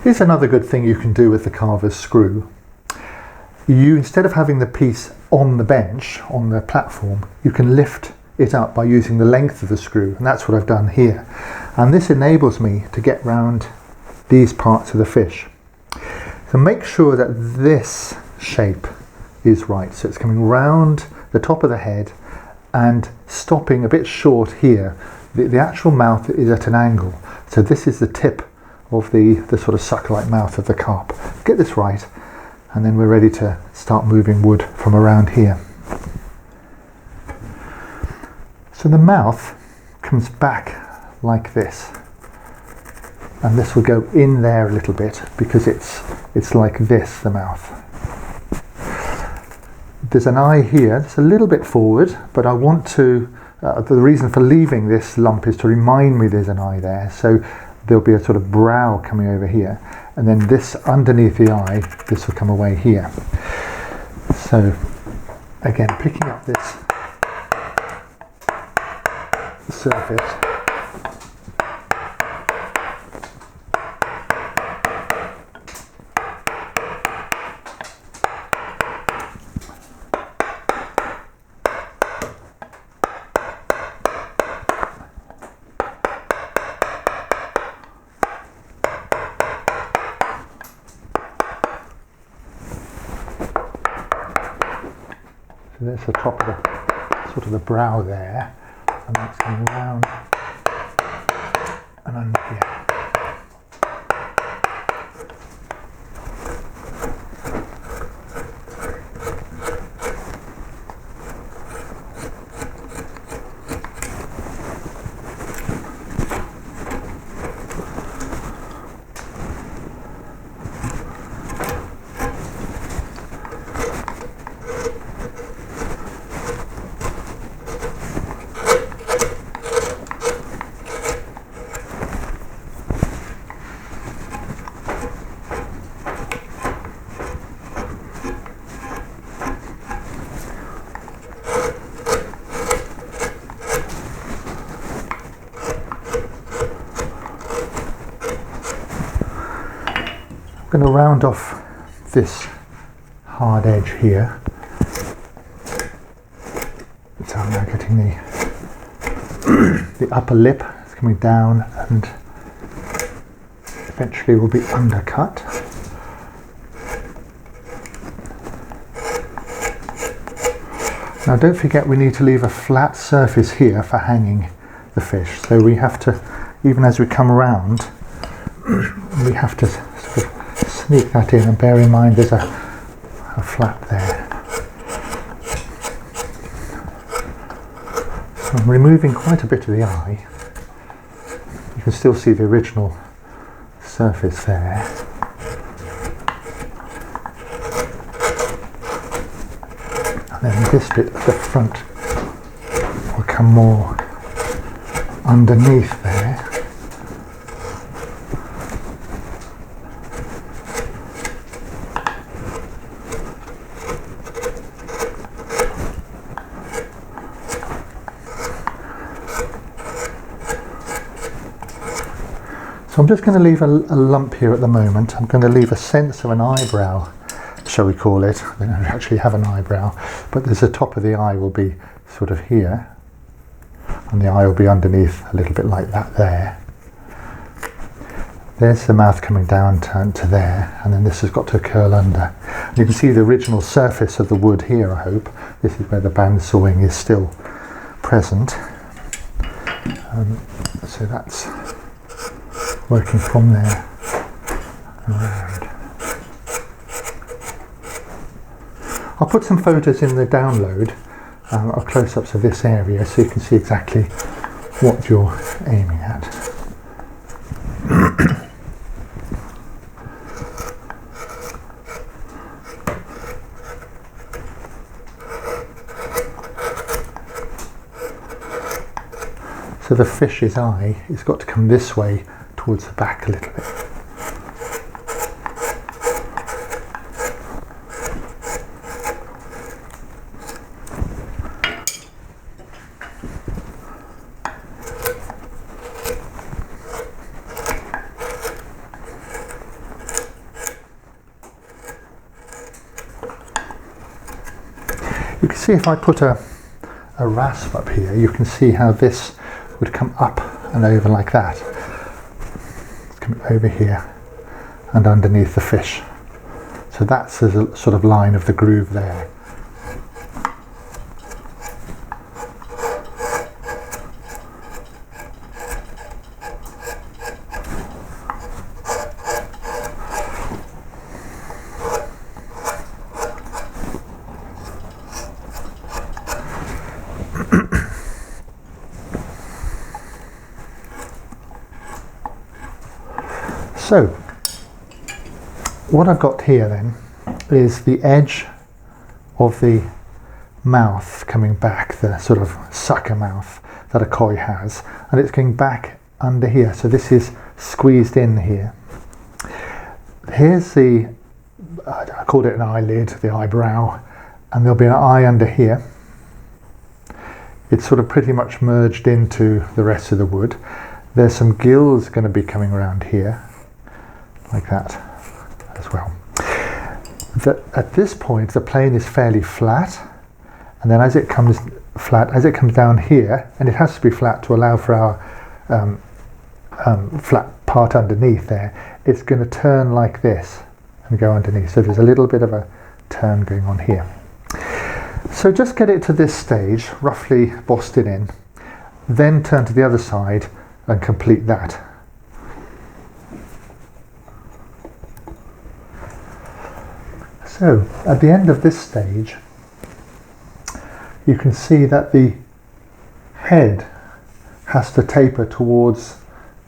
Here's another good thing you can do with the carver's screw. You, instead of having the piece on the bench, on the platform, you can lift it up by using the length of the screw, and that's what I've done here. And this enables me to get round these parts of the fish. So make sure that this shape is right. So it's coming round the top of the head and stopping a bit short here. The actual mouth is at an angle. So this is the tip of the sort of sucker-like mouth of the carp. Get this right, and then we're ready to start moving wood from around here. So the mouth comes back like this, and this will go in there a little bit because it's like this, the mouth. There's an eye here, it's a little bit forward, but I want to, the reason for leaving this lump is to remind me there's an eye there. So there'll be a sort of brow coming over here, and then this underneath the eye, this will come away here. So again, picking up this surface, so there's the top of the sort of the brow there, and that's coming round and under here. I'm going to round off this hard edge here. So I'm now getting the upper lip is coming down and eventually will be undercut. Now don't forget we need to leave a flat surface here for hanging the fish. So we have to, even as we come around, we have to sort of sneak that in, and bear in mind there's a flap there. So I'm removing quite a bit of the eye. You can still see the original surface there. And then this bit at the front will come more underneath there. So I'm just going to leave a lump here at the moment. I'm going to leave a sense of an eyebrow, shall we call it. I don't actually have an eyebrow, but there's the top of the eye will be sort of here, and the eye will be underneath a little bit like that there. There's the mouth coming down to there, and then this has got to curl under. And you can see the original surface of the wood here, I hope. This is where the band sawing is still present. So that's working from there around. I'll put some photos in the download of close-ups of this area so you can see exactly what you're aiming at. So the fish's eye has got to come this way towards the back a little bit. actually, if I put a rasp up here, you can see how this would come up and over like that. It's coming over here and underneath the fish. So that's a sort of line of the groove there. So, what I've got here then is the edge of the mouth coming back, the sort of sucker mouth that a koi has, and it's going back under here. So this is squeezed in here. Here's the, I called it an eyelid, the eyebrow, and there'll be an eye under here. It's sort of pretty much merged into the rest of the wood. There's some gills going to be coming around here, like that as well. At this point the plane is fairly flat, and then as it comes down here, and it has to be flat to allow for our flat part underneath there, it's going to turn like this and go underneath. So there's a little bit of a turn going on here. So just get it to this stage, roughly bossed it in, then turn to the other side and complete that. So at the end of this stage, you can see that the head has to taper towards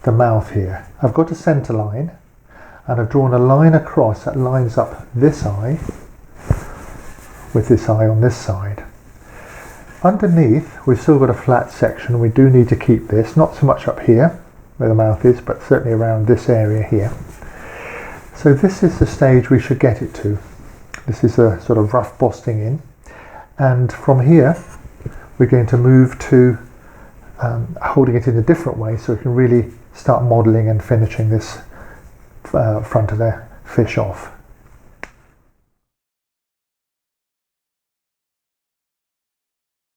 the mouth here. I've got a centre line, and I've drawn a line across that lines up this eye with this eye on this side. Underneath, we've still got a flat section. We do need to keep this, not so much up here where the mouth is, but certainly around this area here. So this is the stage we should get it to. This is a sort of rough Bosting in, and from here we're going to move to holding it in a different way so we can really start modelling and finishing this front of the fish off.